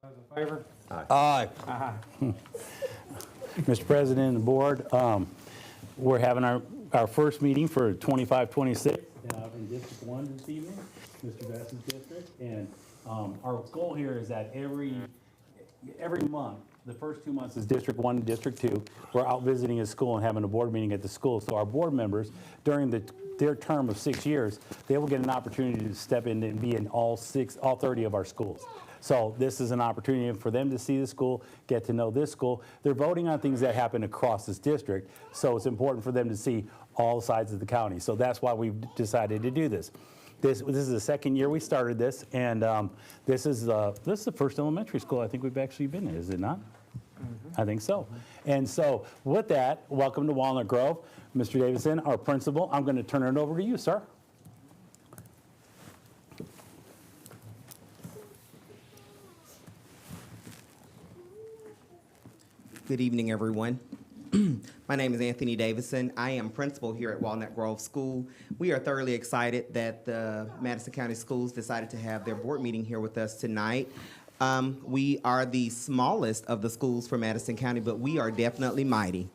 Those in favor? Aye. Aye. Mr. President and the board, we're having our first meeting for 25-26 in District 1 this evening, Mr. Bess's district. And our goal here is that every month, the first 2 months is District 1 and District 2, we're out visiting a school and having a board meeting at the school. So our board members, during their term of 6 years, they will get an opportunity to step in and be in all 30 of our schools. So this is an opportunity for them to see the school, get to know this school. They're voting on things that happen across this district, so it's important for them to see all sides of the county. So that's why we've decided to do this. This is the second year we started this, and this is the first elementary school I think we've actually been in, is it not? I think so. And so with that, welcome to Walnut Grove. Mr. Davidson, our principal, I'm going to turn it over to you, sir. Good evening, everyone. My name is Anthony Davison. I am principal here at Walnut Grove School. We are thoroughly excited that the Madison County Schools decided to have their board meeting here with us tonight. We are the smallest of the schools for Madison County, but we are definitely mighty.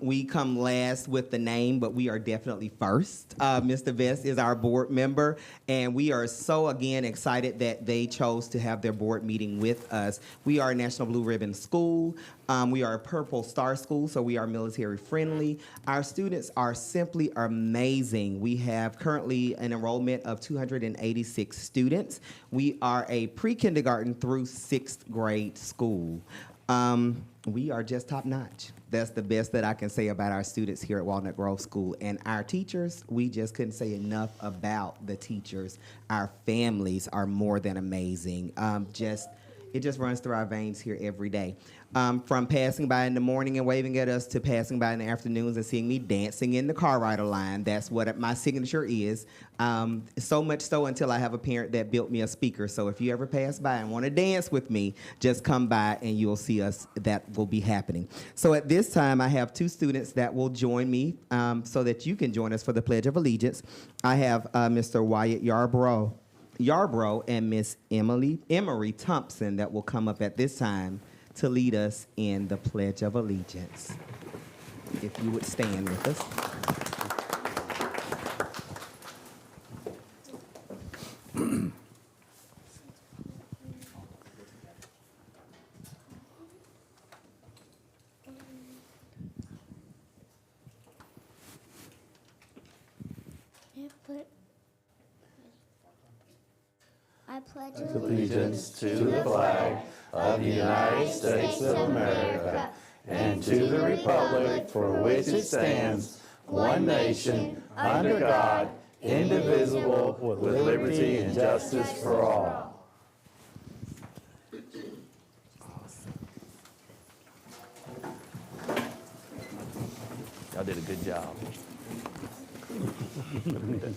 We come last with the name, but we are definitely first. Mr. Vest is our board member, and we are so, again, excited that they chose to have their board meeting with us. We are a National Blue Ribbon school. We are a Purple Star school, so we are military friendly. Our students are simply amazing. We have currently an enrollment of 286 students. We are a pre-kindergarten through 6th grade school. We are just top notch. That's the best that I can say about our students here at Walnut Grove School. And our teachers, we just couldn't say enough about the teachers. Our families are more than amazing. It just runs through our veins here every day. From passing by in the morning and waving at us to passing by in the afternoons and seeing me dancing in the car rider line. That's what my signature is. So much so until I have a parent that built me a speaker. So if you ever pass by and want to dance with me, just come by and you'll see us. That will be happening. So at this time, I have two students that will join me so that you can join us for the Pledge of Allegiance. I have Mr. Wyatt Yarbrough and Miss Emery Thompson that will come up at this time to lead us in the Pledge of Allegiance. If you would stand with us. I pledge allegiance to the flag of the United States of America and to the republic for which it stands, one nation, under God, indivisible, with liberty and justice for all. Y'all did a good job.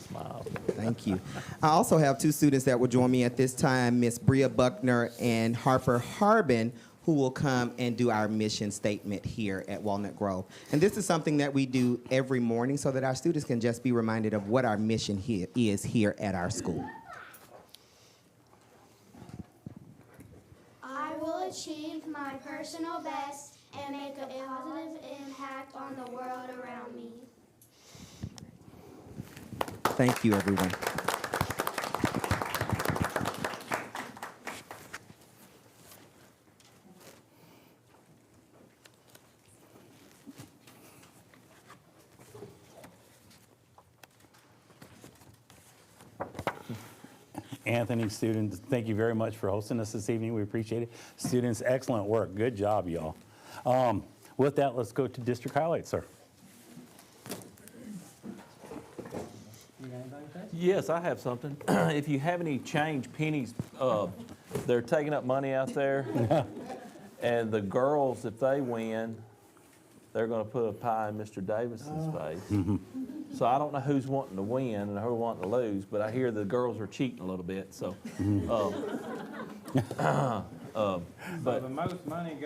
Smile. Thank you. I also have two students that will join me at this time, Miss Bria Buckner and Harper Harbin, who will come and do our mission statement here at Walnut Grove. And this is something that we do every morning so that our students can just be reminded of what our mission is here at our school. I will achieve my personal best and make a positive impact on the world around me. Thank you, everyone. Anthony, students, thank you very much for hosting us this evening. We appreciate it. Students, excellent work. Good job, y'all. With that, let's go to district highlights, sir. Yes, I have something. If you have any change pennies, they're taking up money out there. And the girls, if they win, they're going to put a pie in Mr. Davison's face. So I don't know who's wanting to win and who's wanting to lose, but I hear the girls are cheating a little bit. So, So the most money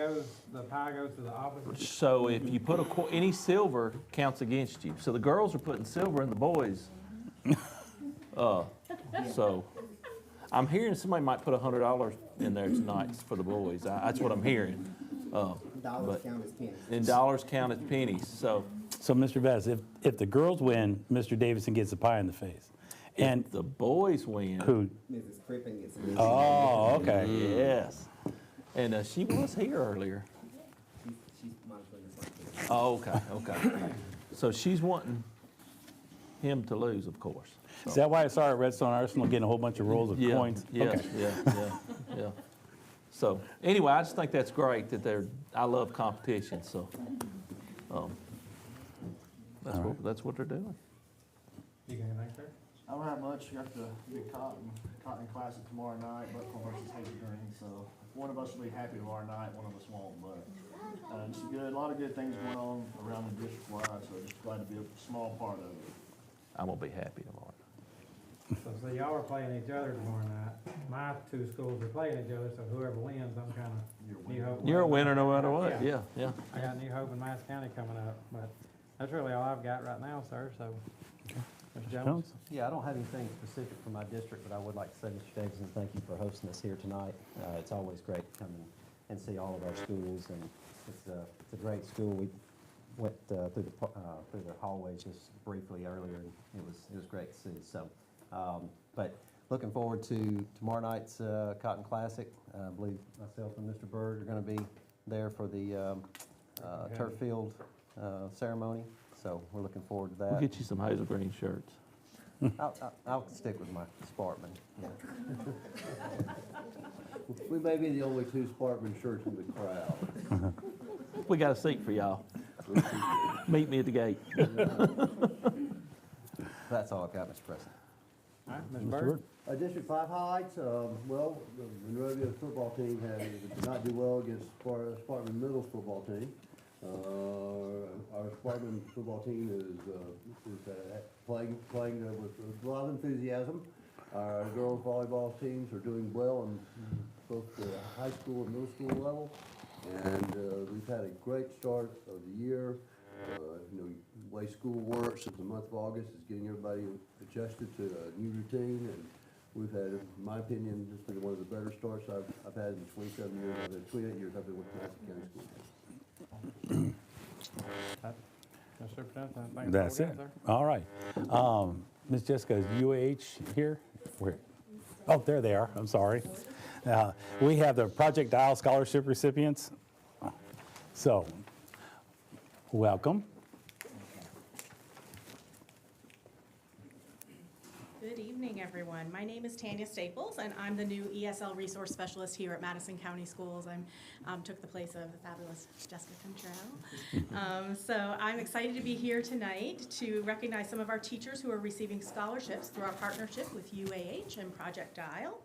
the pie goes to the opposite? so if you put any silver counts against you. So the girls are putting silver in the boys. So I'm hearing somebody might put $100 in there tonight for the boys. That's what I'm hearing. Dollars But- count as pennies. And dollars count as pennies, so So, Mr. Vest, if the girls win, Mr. Davidson gets a pie in the face. And if the boys win, who? Mrs. Crippen gets. Oh, okay. yes. And she was here earlier. She's monitoring this. Oh, okay. So she's wanting him to lose, of course. Is that why I saw at Redstone Arsenal getting a whole bunch of rolls of Yeah, coins? yes, Okay. yeah. So, anyway, I just think that's great that I love competition, so, that's what they're doing. You got anything, sir? I don't have much. We got the big cotton classic tomorrow night, Buckhorn versus Hazel Green. So one of us will be happy tomorrow night, one of us won't. But it's good. A lot of good things going on around the district wide. So just glad to be a small part of it. I'm gonna be happy tomorrow. So y'all are playing each other tomorrow night. My two schools are playing each other, so whoever wins, I'm kind of New Hope. You're a winner no matter what, yeah. I got New Hope and Madison County coming up, but that's really all I've got right now, sir, so. Mr. Jones? Yeah, I don't have anything specific for my district, but I would like to say, Mr. Davidson, thank you for hosting us here tonight. It's always great to come and see all of our schools, and it's a great school. We went through the hallways just briefly earlier, and it was great to see. So, but looking forward to tomorrow night's Cotton Classic. I believe myself and Mr. Bird are going to be there for the turf field ceremony. So we're looking forward to that. We'll get you some Hazel Green shirts. I'll stick with my Sparkman. Yeah. We may be the only two Sparkman shirts in the crowd. We got a seat for y'all. Meet me at the gate. That's all I've got, Mr. President. All right, Ms. Mr. Bird? Bird? District 5 highlights, well, the Monrovia football team did not do well against Sparkman Middle's football team. Our Sparkman football team is playing with a lot of enthusiasm. Our girls volleyball teams are doing well on both the high school and middle school level. And we've had a great start of the year. The way school works at the month of August is getting everybody adjusted to a new routine. And we've had, in my opinion, just been one of the better starts I've had in 27 years. I've had 28 years I've been with Madison County Schools. Yes, sir, President, I think That's all it. we got, sir. All right. Ms. Jessica, is UAH here? Where? Oh, there they are. I'm sorry. We have the Project Dial Scholarship recipients. So, welcome. Good evening, everyone. My name is Tanya Staples, and I'm the new ESL Resource Specialist here at Madison County Schools. I took the place of the fabulous Jessica Contrell. So I'm excited to be here tonight to recognize some of our teachers who are receiving scholarships through our partnership with UAH and Project Dial.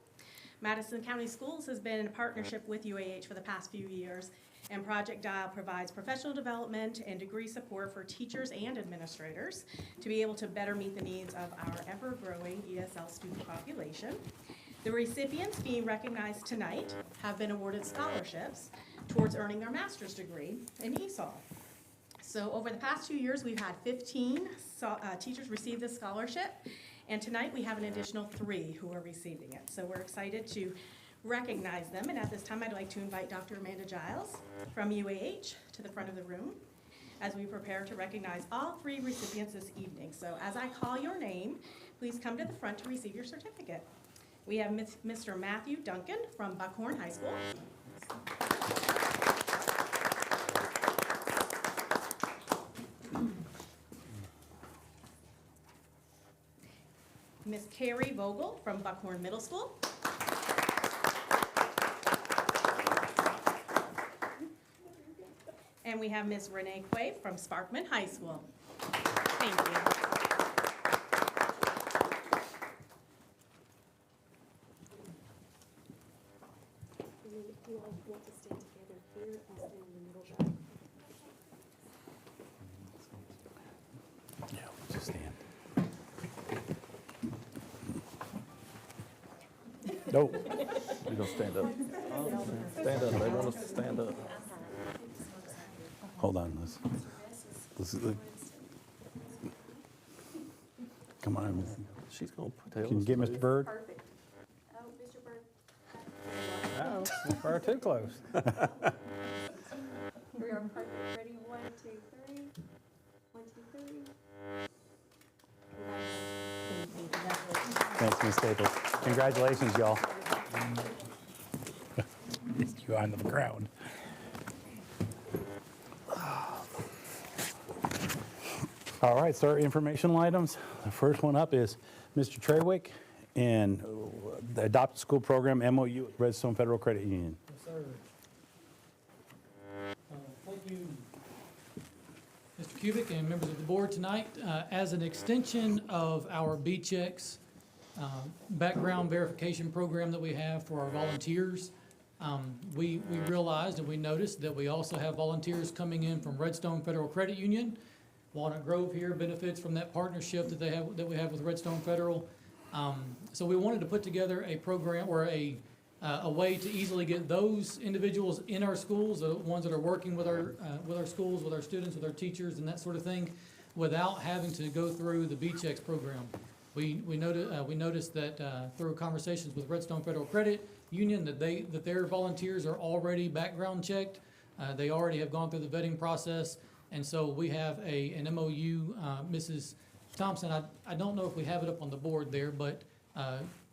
Madison County Schools has been in a partnership with UAH for the past few years, and Project Dial provides professional development and degree support for teachers and administrators to be able to better meet the needs of our ever-growing ESL student population. The recipients being recognized tonight have been awarded scholarships towards earning their master's degree in ESOL. So over the past 2 years, we've had 15 teachers receive this scholarship, and tonight we have an additional 3 who are receiving it. So we're excited to recognize them, and at this time I'd like to invite Dr. Amanda Giles from UAH to the front of the room as we prepare to recognize all 3 recipients this evening. So as I call your name, please come to the front to receive your certificate. We have Mr. Matthew Duncan from Buckhorn High School. Miss Carrie Vogel from Buckhorn Middle School. And we have Ms. Renee Quay from Sparkman High School. Thank you. You all want to stand together here and stand in the middle back. Yeah, just stand. No. You gonna stand up? Stand up, they want us to stand up. Hold on, let's come on. She's gonna tell us. Can you get to Mr. move. Bird? Perfect. Oh, Mr. Far too close. We are perfect. Ready, 1, 2, 3. 1, 2, 3. Congratulations. Thanks, Ms. Staples. Congratulations, y'all. You on the ground. All right, so our informational items. The first one up is Mr. Trewick and the Adopted School Program MOU with Redstone Federal Credit Union. Yes, sir. Thank you, Mr. Kubik and members of the board tonight. As an extension of our B-Checks background verification program that we have for our volunteers, we realized and we noticed that we also have volunteers coming in from Redstone Federal Credit Union. Walnut Grove here benefits from that partnership that we have with Redstone Federal. So we wanted to put together a program or a way to easily get those individuals in our schools, the ones that are working with our schools, with our students, with our teachers, and that sort of thing, without having to go through the B-Checks program. We noticed that through conversations with Redstone Federal Credit Union that their volunteers are already background checked. They already have gone through the vetting process. And so we have an MOU, Mrs. Thompson, I don't know if we have it up on the board there, but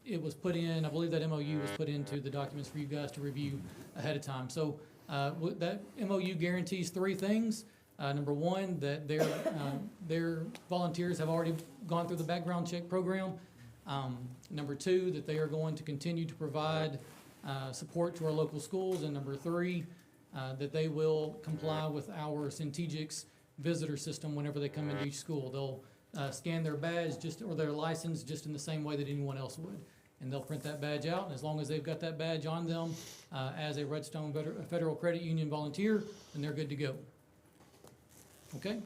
it was put in, I believe that MOU was put into the documents for you guys to review ahead of time. So that MOU guarantees 3 things. Number one, that their volunteers have already gone through the background check program. Number 2, that they are going to continue to provide support to our local schools. And number 3, that they will comply with our Centegix visitor system whenever they come into each school. They'll scan their badge or their license just in the same way that anyone else would. And they'll print that badge out, and as long as they've got that badge on them as a Redstone Federal Credit Union volunteer, then they're good to go. Okay?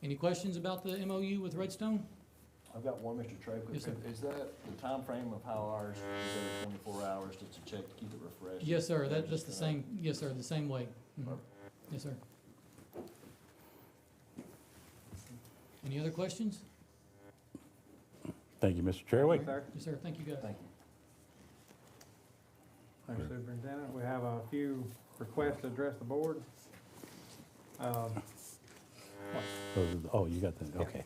Any questions about the MOU with Redstone? I've got one, Mr. Trey. Yes, sir. Is that the time frame of how ours is every 24 hours just to check to keep it refreshed? Yes, sir, that's the same, yes, sir, the same way. Mhm. Yes, sir. Any other questions? Thank you, Mr. Trewick. Sir. Yes, sir, thank you guys. Thank you. Thanks, Superintendent. We have a few requests to address the board. Oh, you got the, okay.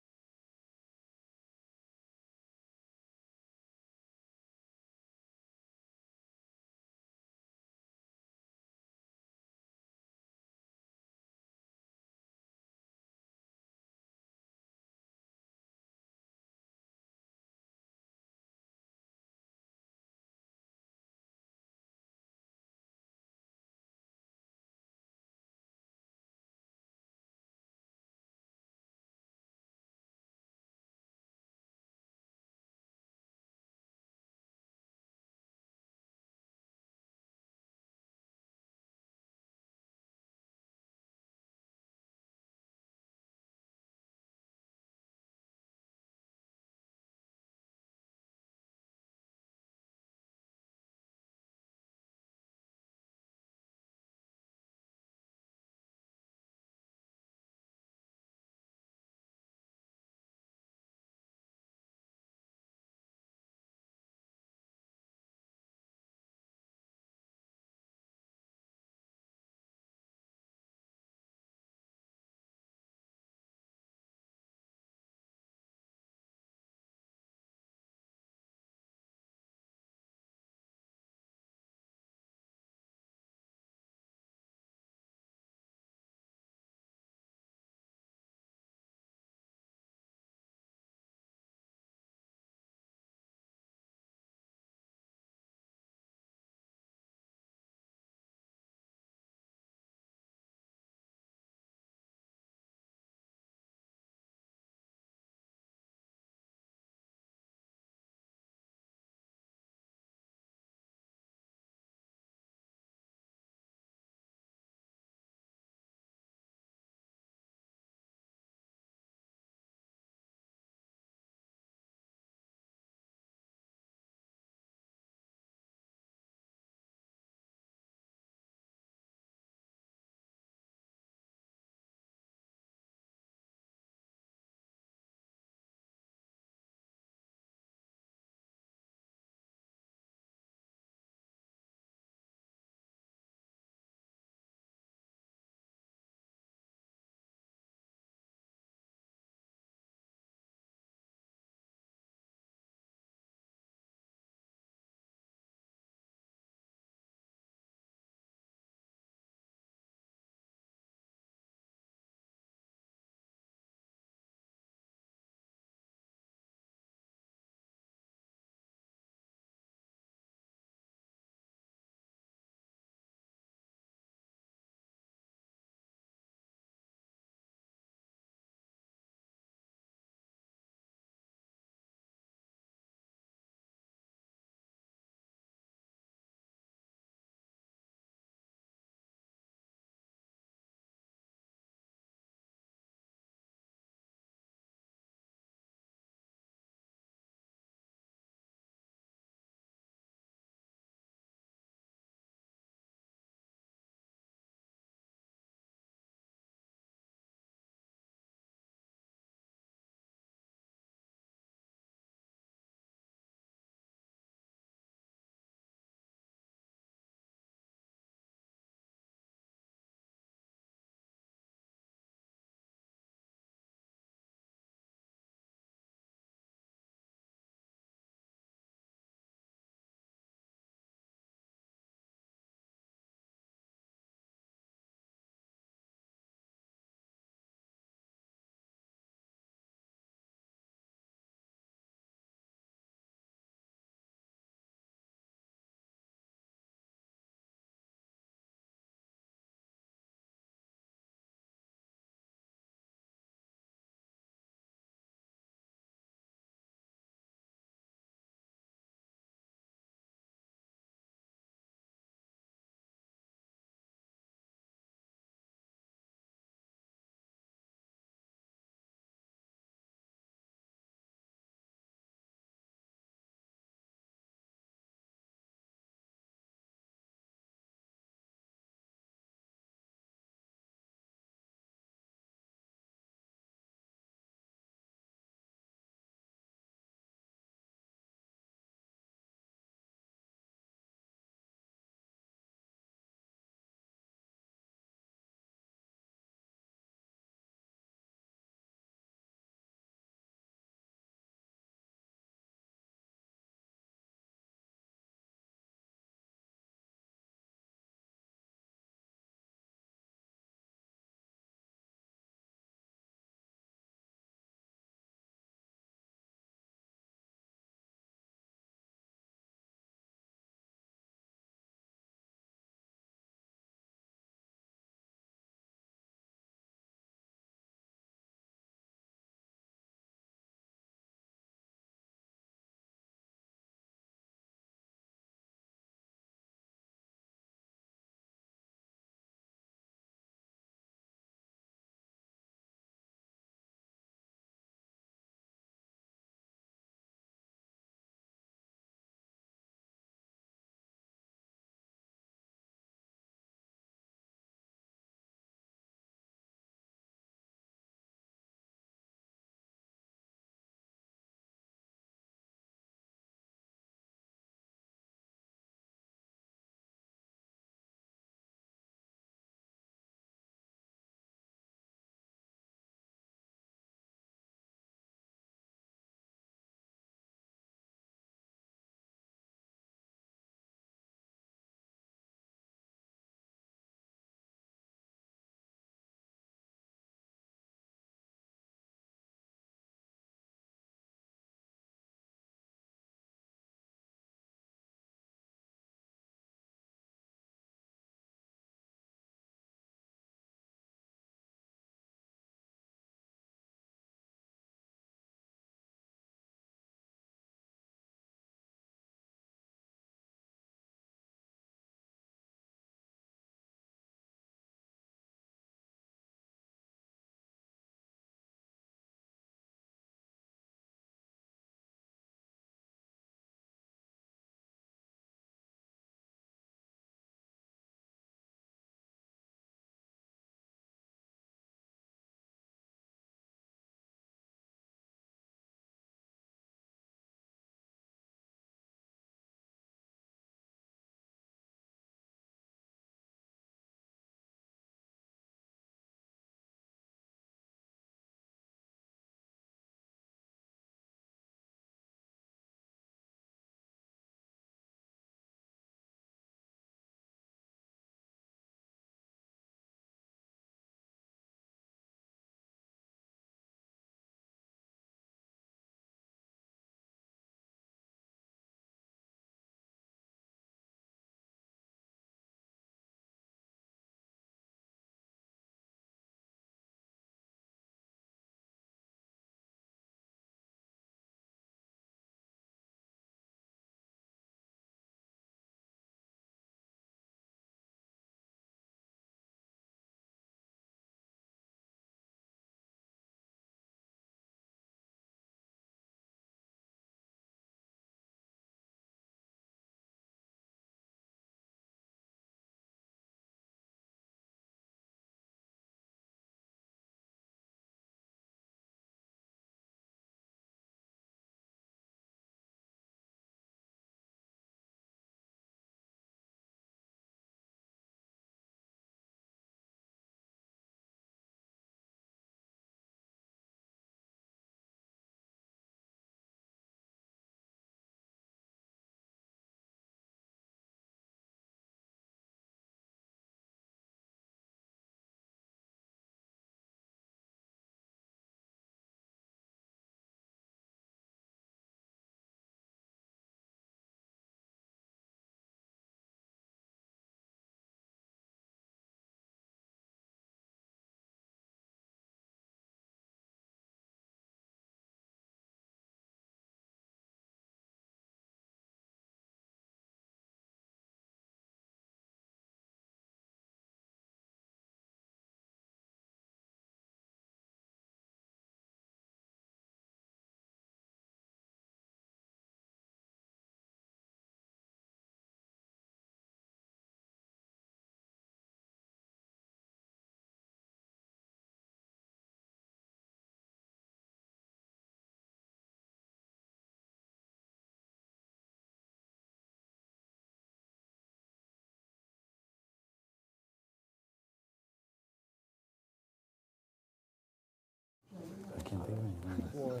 was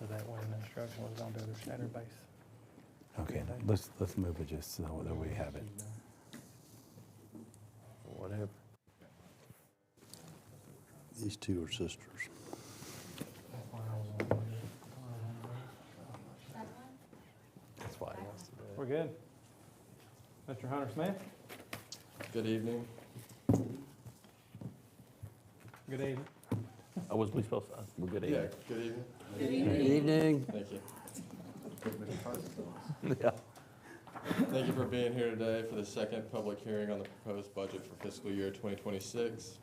that when instruction was gonna do their standard base. Okay, let's move it just so that we have it. Whatever. These two are sisters. That's why he wants to do it. We're good. Mr. Hunter Smith? Good evening. Good evening. Oh, was we supposed to, we're good Yeah, evening. good evening. Good evening. Thank you. Yeah. Thank you for being here today for the second public hearing on the proposed budget for fiscal year 2026.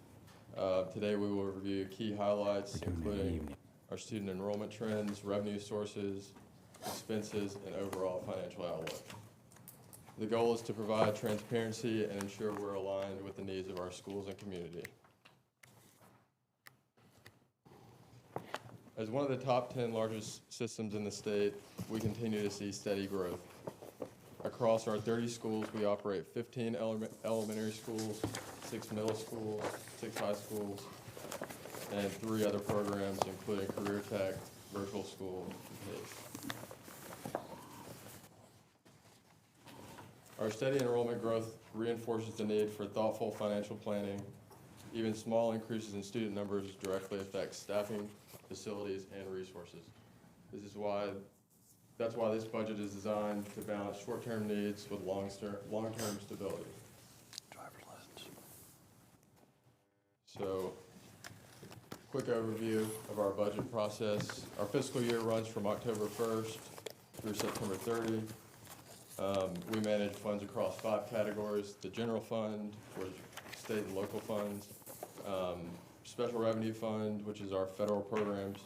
Today we will review key highlights, We're doing it in the including evening. our student enrollment trends, revenue sources, expenses, and overall financial outlook. The goal is to provide transparency and ensure we're aligned with the needs of our schools and community. As one of the top 10 largest systems in the state, we continue to see steady growth. Across our 30 schools, we operate 15 elementary schools, 6 middle schools, 6 high schools, and 3 other programs, including Career Tech, Virtual School, and PACE. Our steady enrollment growth reinforces the need for thoughtful financial planning. Even small increases in student numbers directly affect staffing, facilities, and resources. That's why this budget is designed to balance short-term needs with long-term stability. Driver's license. So, quick overview of our budget process. Our fiscal year runs from October 1st through September 30. We manage funds across 5 categories: the general fund, for state and local funds, special revenue fund, which is our federal programs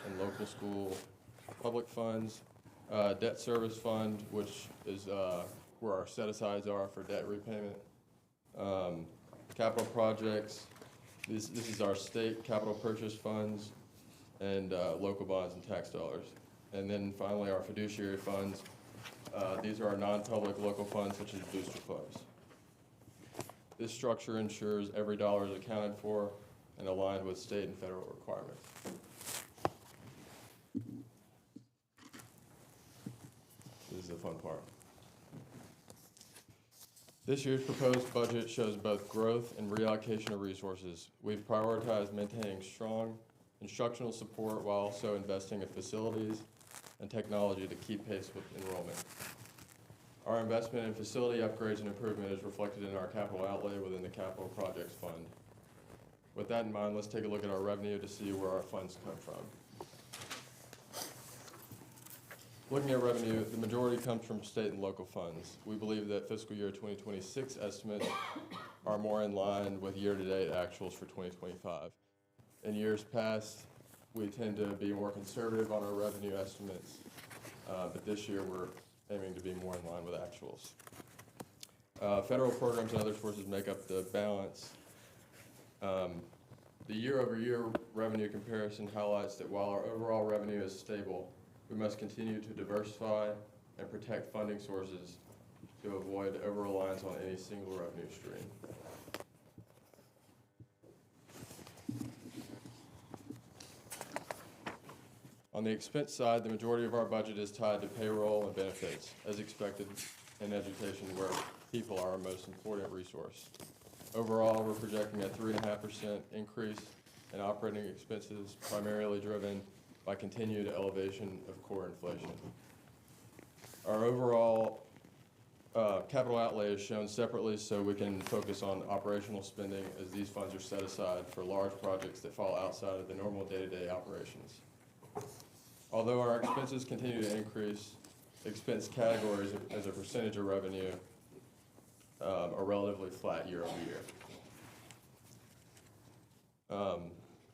and local school public funds, debt service fund, which is where our set-asides are for debt repayment, capital projects. This is our state capital purchase funds, and local bonds and tax dollars. And then finally, our fiduciary funds. These are our non-public local funds, such as booster clubs. This structure ensures every dollar is accounted for and aligned with state and federal requirements. This is the fun part. This year's proposed budget shows both growth and reallocation of resources. We've prioritized maintaining strong instructional support while also investing in facilities and technology to keep pace with enrollment. Our investment in facility upgrades and improvement is reflected in our capital outlay within the capital projects fund. With that in mind, let's take a look at our revenue to see where our funds come from. Looking at revenue, the majority comes from state and local funds. We believe that fiscal year 2026 estimates are more in line with year-to-date actuals for 2025. In years past, we tend to be more conservative on our revenue estimates, but this year we're aiming to be more in line with actuals. Federal programs and other sources make up the balance. The year-over-year revenue comparison highlights that while our overall revenue is stable, we must continue to diversify and protect funding sources to avoid over-reliance on any single revenue stream. On the expense side, the majority of our budget is tied to payroll and benefits, as expected in education, where people are our most important resource. Overall, we're projecting a 3.5% increase in operating expenses, primarily driven by continued elevation of core inflation. Our overall capital outlay is shown separately so we can focus on operational spending, as these funds are set aside for large projects that fall outside of the normal day-to-day operations. Although our expenses continue to increase, expense categories as a percentage of revenue are relatively flat year over year.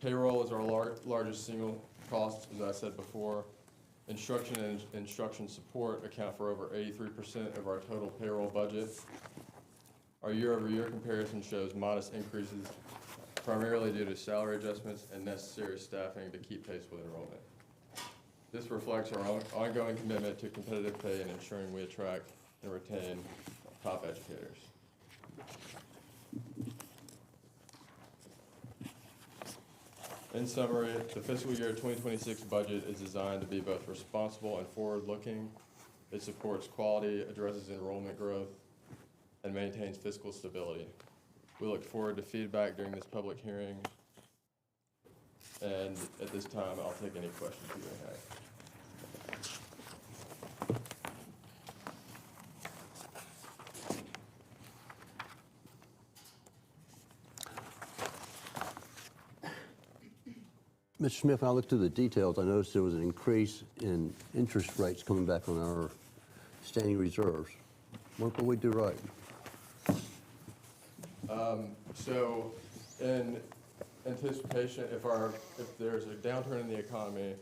Payroll is our largest single cost, as I said before. Instruction and instruction support account for over 83% of our total payroll budget. Our year-over-year comparison shows modest increases, primarily due to salary adjustments and necessary staffing to keep pace with enrollment. This reflects our ongoing commitment to competitive pay and ensuring we attract and retain top educators. In summary, the fiscal year 2026 budget is designed to be both responsible and forward-looking. It supports quality, addresses enrollment growth, and maintains fiscal stability. We look forward to feedback during this public hearing. And at this time, I'll take any questions you may have. Mr. Smith, I looked through the details. I noticed there was an increase in interest rates coming back on our standing reserves. What will we do right? So in anticipation, if there's a downturn in the economy,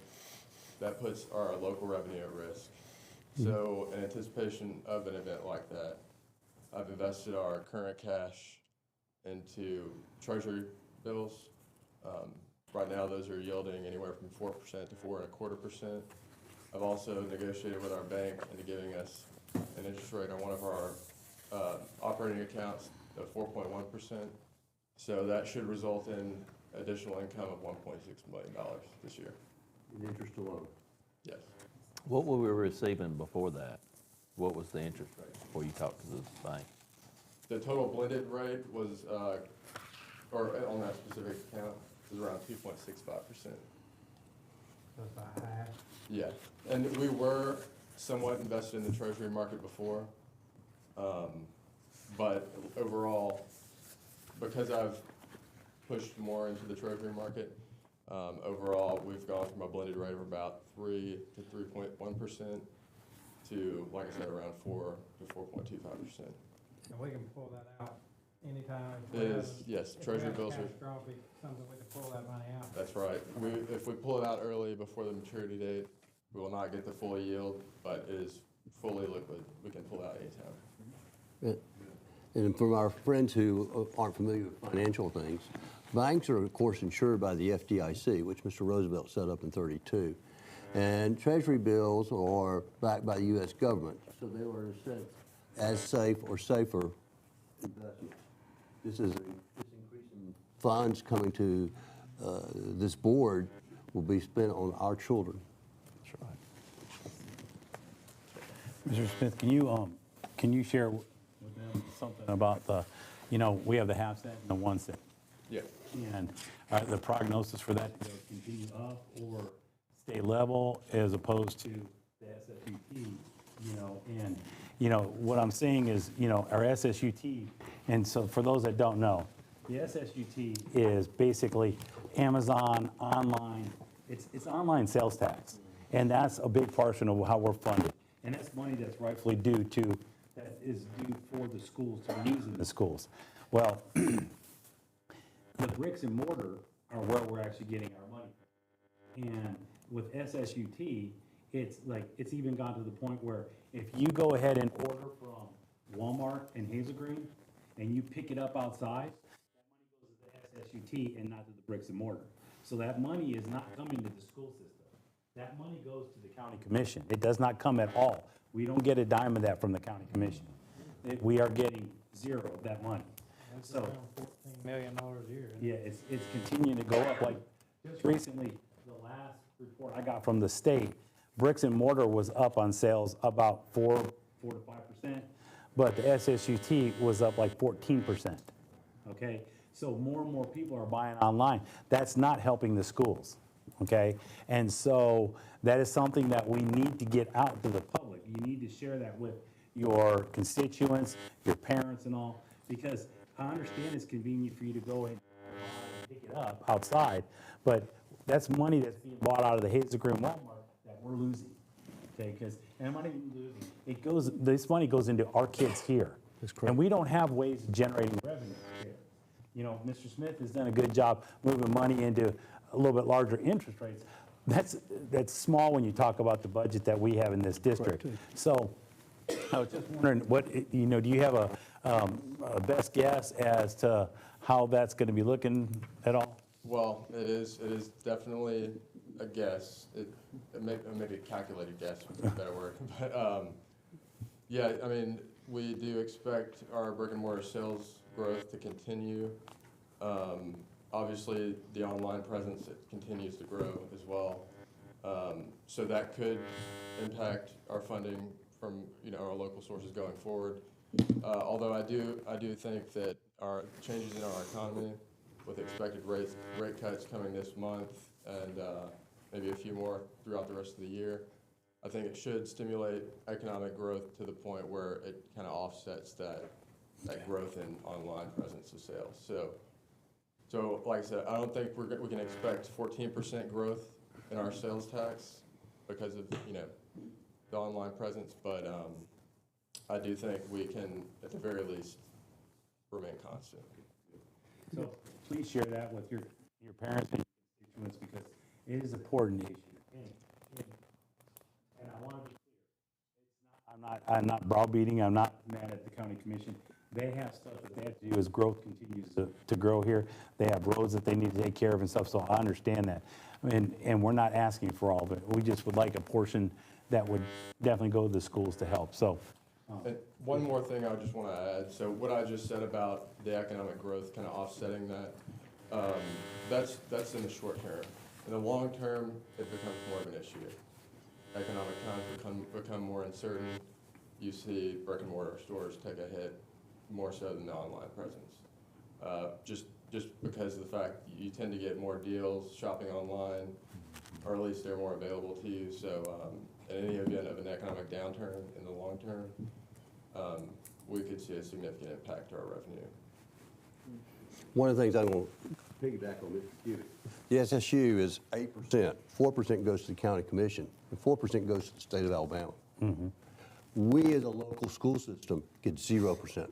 that puts our local revenue at risk. So in anticipation of an event like that, I've invested our current cash into treasury bills. Right now, those are yielding anywhere from 4% to 4.25%. I've also negotiated with our bank into giving us an interest rate on one of our operating accounts of 4.1%. So that should result in additional income of $1.6 million this year. In interest alone? Yes. What were we receiving before that? What was the interest rate before you talked to the bank? The total blended rate was, or on that specific account, was around 2.65%. So it's about half. Yeah, and we were somewhat invested in the treasury market before, but overall, because I've pushed more into the treasury market, overall, we've gone from a blended rate of about 3 to 3.1% to, like I said, around 4 to 4.25%. And we can pull that out anytime. It is, yes, treasury bills are. Catastrophic, something we can pull that money out. That's right. If we pull it out early before the maturity date, we will not get the full yield, but it is fully liquid. We can pull it out anytime. And from our friends who aren't familiar with financial things, banks are, of course, insured by the FDIC, which Mr. Roosevelt set up in '32. And treasury bills are backed by the U.S. government, so they are, in a sense, as safe or safer investments. This increase in funds coming to this board will be spent on our children. That's right. Mr. Smith, can you share with them something about we have the half cent and the 1 cent? Yeah. And the prognosis for that to continue up or stay level as opposed to the SSUT, and what I'm saying is, our SSUT, and so for those that don't know, the SSUT is basically Amazon online, it's online sales tax, and that's a big portion of how we're funded, and that's money that's rightfully due for the schools to use in the schools. Well, the bricks and mortar are where we're actually getting our money. And with SSUT, it's even gone to the point where if you go ahead and order from Walmart and Hazel Green and you pick it up outside, that money goes to the SSUT and not to the bricks and mortar. So that money is not coming to the school system. That money goes to the county commission. It does not come at all. We don't get a dime of that from the county commission. We are getting zero of that money. That's So around $14 million a year. yeah, it's continuing to go up. Like just recently, the last report I got from the state, bricks and mortar was up on sales about 4 to 5%, but the SSUT was up like 14%. Okay, so more and more people are buying online. That's not helping the schools. Okay, and so that is something that we need to get out to the public. You need to share that with your constituents, your parents, and all, because I understand it's convenient for you to go and pick it up outside, but that's money that's being bought out of the Hazel Green Walmart that we're losing. Okay, because and I'm not even losing. This money goes into our kids here. That's correct. And we don't have ways of generating revenue here. Mr. Smith has done a good job moving money into a little bit larger interest rates. That's small when you talk about the budget that we have in this district. So I was just wondering, do you have a best guess as to how that's going to be looking at all? Well, it is definitely a guess. Maybe a calculated guess would be a better word. But yeah, I mean, we do expect our brick and mortar sales growth to continue. obviously, the online presence, it continues to grow as well. So that could impact our funding from, our local sources going forward. Although I do think that our changes in our economy with expected rate cuts coming this month and maybe a few more throughout the rest of the year, I think it should stimulate economic growth to the point where it kind of offsets that growth in online presence of sales. So like I said, I don't think we can expect 14% growth in our sales tax because of, the online presence, but I do think we can, at the very least, remain constant. So please share that with your parents and your constituents because it is an important issue. And I want to be clear, I'm not browbeating, I'm not mad at the county commission. They have stuff that they have to do as growth continues to grow here. They have roads that they need to take care of and stuff, so I understand that. And we're not asking for all of it. We just would like a portion that would definitely go to the schools to help, so. And one more thing I just want to add. So what I just said about the economic growth kind of offsetting that, that's in the short term. In the long term, it becomes more of an issue. Economic times become more uncertain. You see brick and mortar stores take a hit more so than the online presence. Just because of the fact you tend to get more deals shopping online, or at least they're more available to you. So in any event of an economic downturn in the long term, we could see a significant impact to our revenue. One of the things I'm going to piggyback on Mr. Cubic. The SSU is 8%. 4% goes to the county commission, and 4% goes to the state of Alabama. Mm-hmm. We as a local school system get 0%.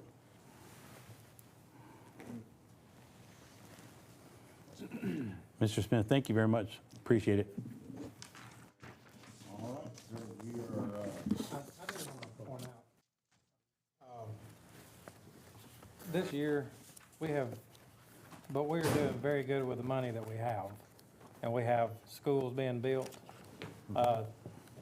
Mr. Smith, thank you very much. Appreciate it. All right, so we are, I just want to point out, this year, we're doing very good with the money that we have. And we have schools being built,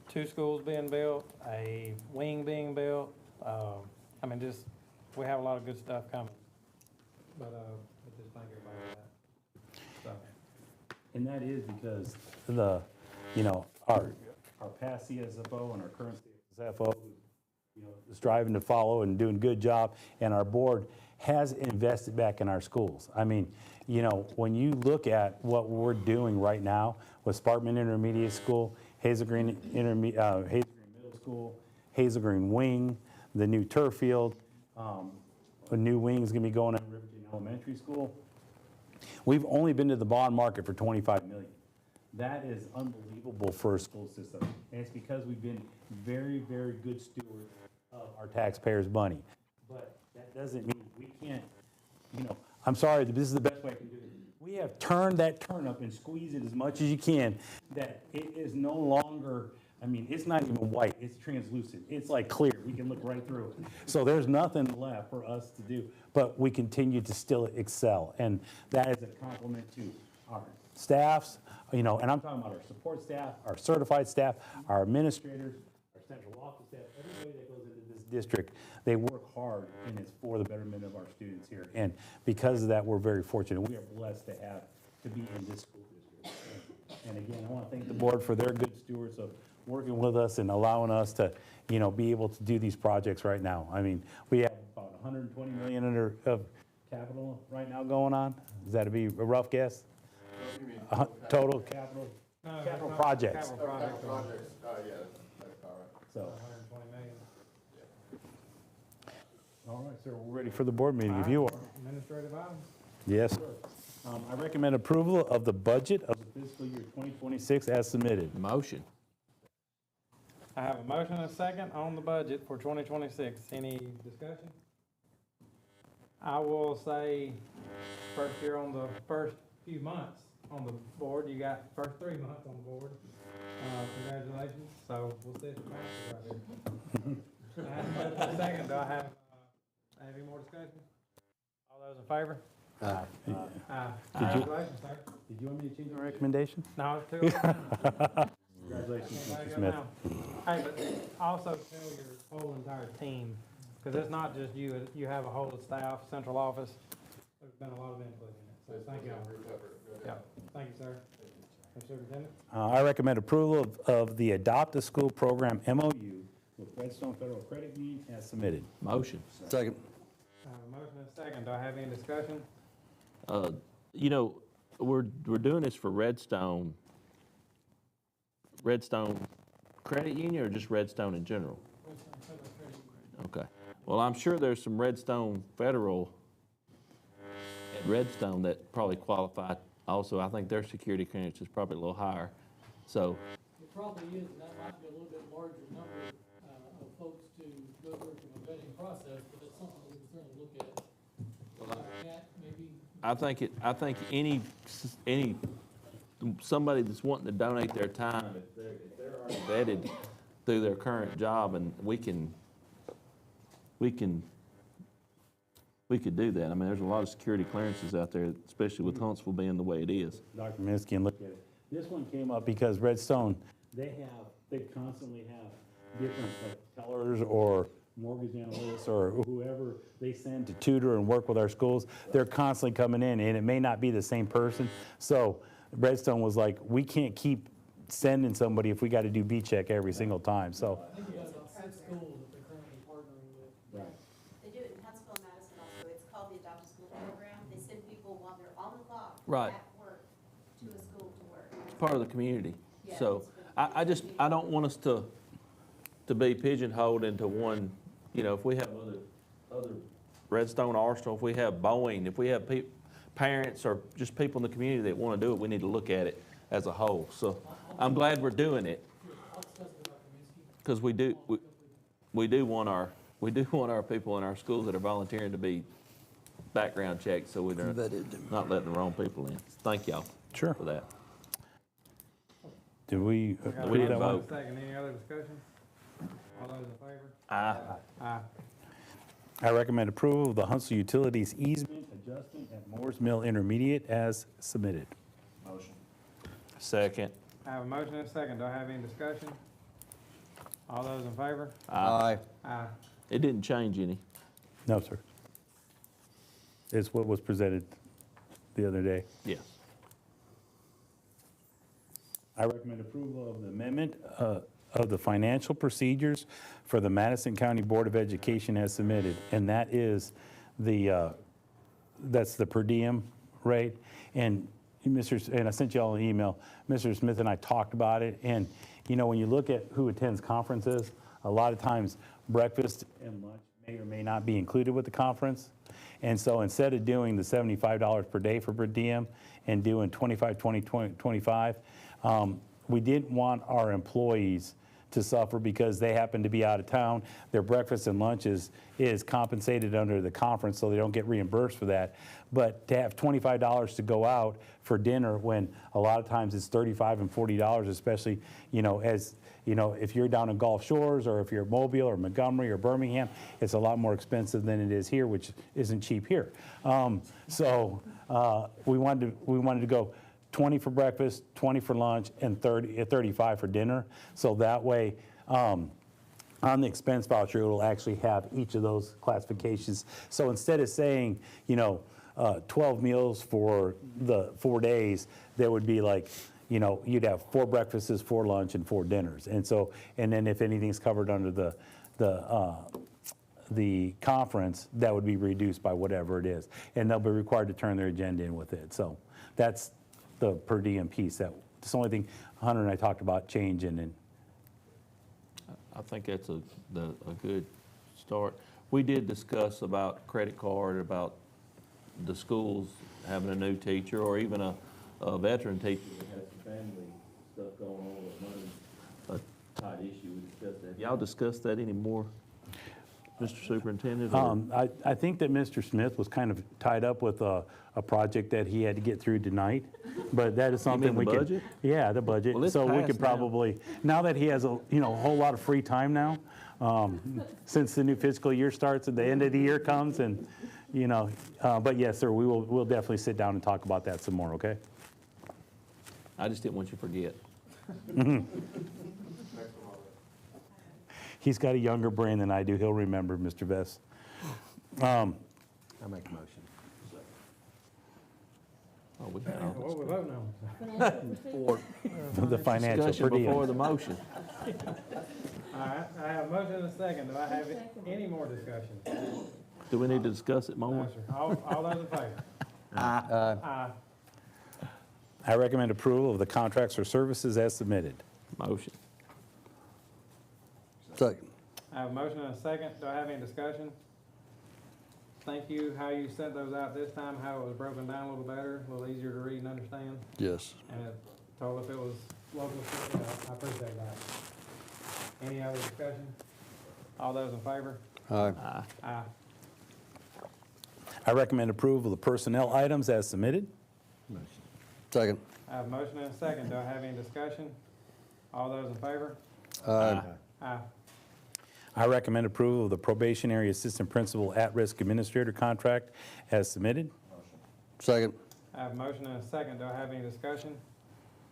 2 schools being built, a wing being built. We have a lot of good stuff coming. But I just thank everybody for that. So. And that is because our past CSFO and our current CSFO, is striving to follow and doing a good job, and our board has invested back in our schools. I mean, when you look at what we're doing right now with Sparkman Intermediate School, Hazel Green Middle School, Hazel Green Wing, the new turf field, a new wing is going to be going in Riverton Elementary School. We've only been to the bond market for $25 million. That is unbelievable for a school system. And it's because we've been very, very good stewards of our taxpayers' money. But that doesn't mean we can't, I'm sorry, this is the best way I can do it. We have turned that turnip and squeezed it as much as you can, that it is no longer, it's not even white, it's translucent. It's like clear, we can look right through it. So there's nothing left for us to do, but we continue to still excel. And that is a compliment to our staffs, and I'm talking about our support staff, our certified staff, our administrators, our central office staff, everybody that goes into this district, they work hard, and it's for the betterment of our students here. And because of that, we're very fortunate. We are blessed to be in this school district. And again, I want to thank the board for their good stewards of working with us and allowing us to, be able to do these projects right now. We have about $120 million of capital right now going on. Is that to be a rough guess? Total capital? Capital projects. Capital projects. Yeah, that's all right. So, 120 million. all right, sir, we're ready for the board meeting if you are. Administrative items. Yes, sir. I recommend approval of the budget of the fiscal year 2026 as submitted. Motion. I have a motion and a second on the budget for 2026. Any discussion? I will say, first year on the first few months on the board, you got first 3 months on the board. Congratulations. So we'll see if it passes right here. I have a motion and a second. Do I have any more discussion? All those in favor? Aye. Aye. Congratulations, sir. Did you want me to change my recommendation? No, it's too. Congratulations, Everybody Mr. go Smith. now. Hey, but also tell your whole entire team, because it's not just you, you have a whole staff, central office. There's been a lot of input in it, So thank you. Yeah, thank you, sir. Mr. Superintendent? I recommend approval of the Adopt a School Program MOU with Redstone Federal Credit Union as submitted. Motion. Second. I have a motion and a second. Do I have any discussion? You know, we're doing this for Redstone Credit Union or just Redstone in general? Okay. Well, I'm sure there's some Redstone Federal at Redstone that probably qualify also. I think their security clearance is probably a little higher. So, It probably is, and that might be a little bit larger number of folks to go through from a vetting process, but it's something we can certainly look at. Cat, maybe. I think any somebody that's wanting to donate their time, if they're already vetted through their current job, and we could do that. I mean, there's a lot of security clearances out there, especially with Huntsville being the way it is. Dr. Minsky, and look at it. This one came up because Redstone, they constantly have different tellers or mortgage analysts or whoever they send to tutor and work with our schools. They're constantly coming in, and it may not be the same person. So Redstone was like, we can't keep sending somebody if we got to do B-check every single time. So I think you got about 6 schools that they're currently partnering with. Right. They do it in Huntsville, Madison also. It's called the Adopt a School Program. They send people while they're on the clock. Right. At work to a school to work. Part of the community. Yeah, So I don't want us to be pigeonholed into one, you know, if we have other Redstone Arsenal, if we have Boeing, if we have parents or just people in the community that want to do it, we need to look at it as a whole. So I'm glad we're doing it, because we do want our people in our schools that are volunteering to be background checked, so we're not letting the wrong people in. Thank y'all. Sure. For that. Did we We got a approve that motion and one? a second. Any other discussion? All those in favor? Aye. Aye. I recommend approval of the Huntsville Utilities easement adjustment at Moore's Mill Intermediate as submitted. Motion. Second. I have a motion and a second. Do I have any discussion? All those in favor? Aye. Aye. It didn't change any. No, sir. It's what was presented the other day. Yes. I recommend approval of the amendment of the financial procedures for the Madison County Board of Education as submitted, and that is that's the per diem rate. And and I sent you all an email. Mr. Smith and I talked about it, and you know, when you look at who attends conferences, a lot of times breakfast and lunch may or may not be included with the conference. And so instead of doing the $75 per day for per diem and doing 25, 20, 20, 25, we didn't want our employees to suffer because they happen to be out of town. Their breakfast and lunch is compensated under the conference, so they don't get reimbursed for that. But to have $25 to go out for dinner when a lot of times it's $35 and $40, especially, you know, as you know, if you're down in Gulf Shores or if you're Mobile or Montgomery or Birmingham, it's a lot more expensive than it is here, which isn't cheap here. So we wanted to go 20 for breakfast, 20 for lunch, and 35 for dinner. So that way, on the expense voucher, it'll actually have each of those classifications. So instead of saying, you know, 12 meals for the 4 days, there would be like, you know, you'd have 4 breakfasts, 4 lunch, and 4 dinners. And so, and then if anything's covered under the conference, that would be reduced by whatever it is. And they'll be required to turn their agenda in with it. So that's the per diem piece. That's the only thing Hunter and I talked about changing. And I think that's a good start. We did discuss about credit card, about the schools having a new teacher, or even a veteran teacher that has some family stuff going on, or money, a tight issue. We discussed that. Y'all discussed that anymore, Mr. Superintendent? I think that Mr. Smith was kind of tied up with a project that he had to get through tonight, but that is something the we can. budget? Yeah, the budget. Well, it's so we passed could now. probably, now that he has a whole lot of free time now, since the new fiscal year starts and the end of the year comes, and but yes, sir, we'll definitely sit down and talk about that some more. Okay. I just didn't want you to forget. He's got a younger brain than I do. He'll remember, Mr. Vess. I make a motion. Well, we got all What we voting on? The financial per discussion diem. before the motion. All right, I have a motion and a second. Do I have any more discussion? Do we need to discuss it No, more? sir. All those in favor? Aye. I recommend approval of the contracts for services as submitted. Motion. Second. I have a motion and a second. Do I have any discussion? Thank you, how you sent those out this time, how it was broken down a little better, a little easier to read and understand. Yes. And it told if it was local, I appreciate that. Any other discussion? All those in favor? Aye. Aye. I recommend approval of the personnel items as submitted. Second. I have a motion and a second. Do I have any discussion? All those in favor? Aye. Aye. I recommend approval of the probationary assistant principal at-risk administrator contract as submitted. Second. I have a motion and a second. Do I have any discussion?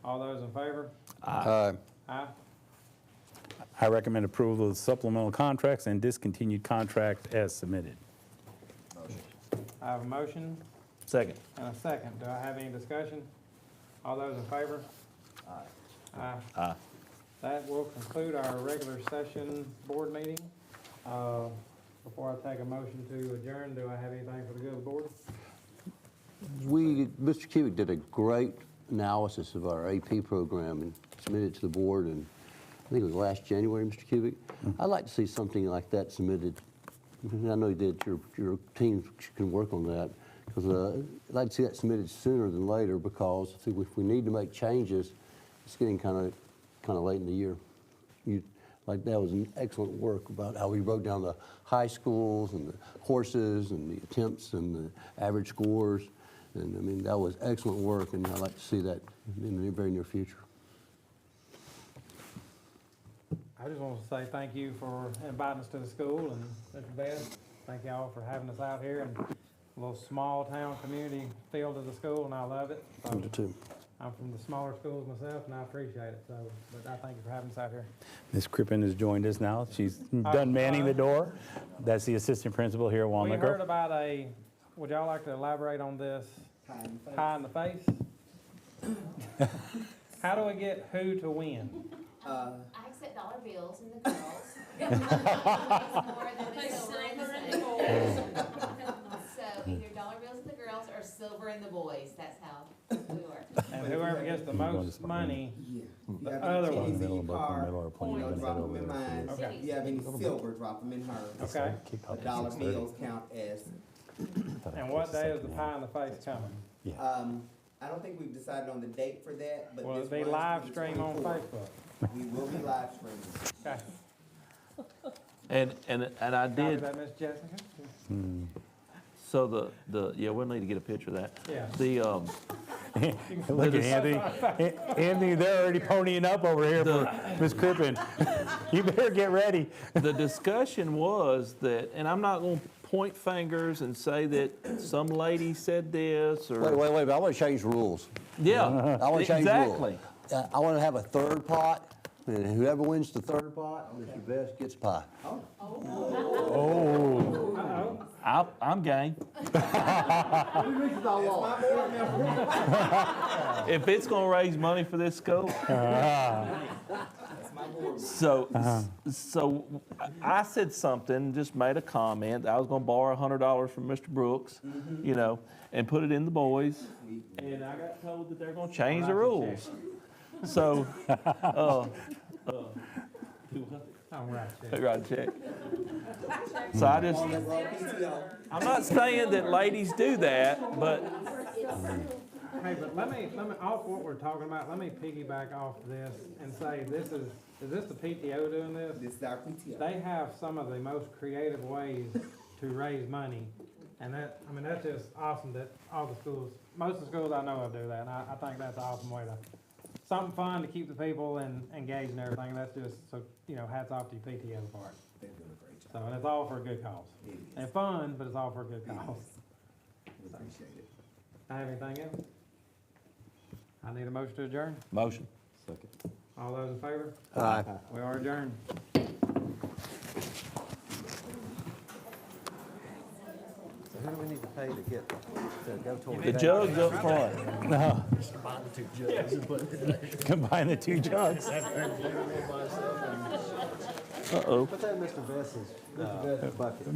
All those in favor? Aye. Aye. I recommend approval of the supplemental contracts and discontinued contract as submitted. I have a motion Second. and a second. Do I have any discussion? All those in favor? Aye. Aye. That will conclude our regular session board meeting. Before I take a motion to adjourn, do I have anything for the good of the board? Mr. Cubic did a great analysis of our AP program and submitted it to the board, and I think it was last January, Mr. Cubic. I'd like to see something like that submitted. I know you did, your team can work on that, because I'd like to see that submitted sooner than later, because if we need to make changes, it's getting kind of late in the year. That was an excellent work about how we wrote down the high schools and the horses and the attempts and the average scores. And I mean, that was excellent work, and I'd like to see that in the very near future. I just want to say thank you for inviting us to the school, and Mr. Best, thank y'all for having us out here in a little small town community feel to the school, and I love it. So, Me too. I'm from the smaller schools myself, and I appreciate it, so, but I thank you for having us out here. Ms. Crippen has joined us now. She's done manning the door. That's the assistant principal here at We Walnut heard Grove. about would y'all like to elaborate on this? Pie in the face? How do we get who to win? I accept dollar bills and the girls. More than the silver and the boys. So either dollar bills and the girls or silver and the boys, that's how we work. And whoever gets the most money, the other In the one. middle, both in the middle, or point You in the drop middle them in over there. mine. Okay. If you have any silver, drop them in hers. Okay, Dollar bills count as, and what day is the pie in the face coming? I don't think we've decided on the date for that, but Will this it be runs live through the stream on 24th. Facebook? We will be live streaming. Okay. And I Copy did, that, Miss Jessica? so yeah, we'll need to get a picture of that. Yeah. The, Look at Anthony. Anthony, they're already ponying up over here for Ms. Crippen. You better get ready. the discussion was that, and I'm not gonna point fingers and say that some lady said this or. Wait, I want to change the rules. Yeah, I want to change the exactly. rules. I want to have a third pot, and whoever wins the third pot, Mr. Best gets pie. I'm game. If it's gonna raise money for this school. So I said something, just made a comment. I was gonna borrow $100 from Mr. Brooks, and put it in the boys. And I got told that they're gonna change the rules. So, I'm right, I got a check. So I'm not saying that ladies do that, but Hey, but let me, off what we're talking about, let me piggyback off this and say, is this the PTO doing this? This is our PTO. They have some of the most creative ways to raise money. And that's just awesome that all the schools, most of the schools I know of do that. And I think that's an awesome way something fun to keep the people engaged and everything. That's just, so, hats off to your PTO part. They're doing a great job. So, and it's all for a good cause. It is. And fun, but it's all for a good cause. We appreciate it. I have anything else? I need a motion to adjourn. motion. All those in favor? Aye. We are adjourned. So who do we need to pay to get, to go toward? The jugs up front. No, Just combine the two jugs and put it in there. combine the two jugs. Uh-oh. Put that in Mr. Vess's bucket.